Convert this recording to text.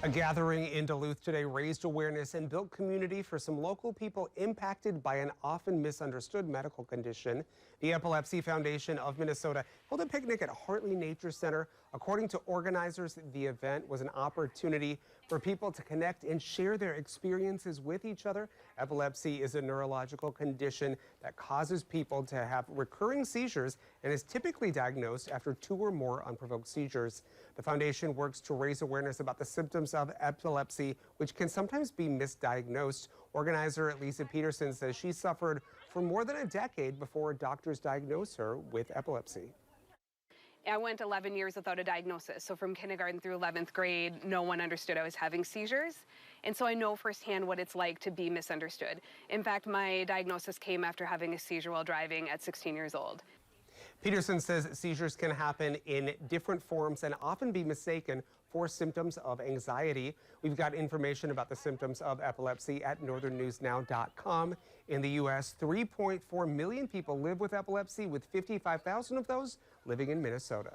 A gathering in Duluth today raised awareness and built community for some local people impacted by an often misunderstood medical condition. The Epilepsy Foundation of Minnesota held a picnic at Hartley Nature Center. According to organizers, the event was an opportunity for people to connect and share their experiences with each other. Epilepsy is a neurological condition that causes people to have recurring seizures and is typically diagnosed after 2 or more unprovoked seizures. The foundation works to raise awareness about the symptoms of epilepsy, which can sometimes be misdiagnosed. Organizer Lisa Peterson says she suffered for more than a decade before doctors diagnosed her with epilepsy. I went 11 years without a diagnosis. So from kindergarten through 11th grade, no one understood I was having seizures. And so I know firsthand what it's like to be misunderstood. In fact, my diagnosis came after having a seizure while driving at 16 years old. Peterson says seizures can happen in different forms and often be mistaken for symptoms of anxiety. We've got information about the symptoms of epilepsy at northernnewsnow.com. In the U.S., 3.4 million people live with epilepsy, with 55,000 of those living in Minnesota.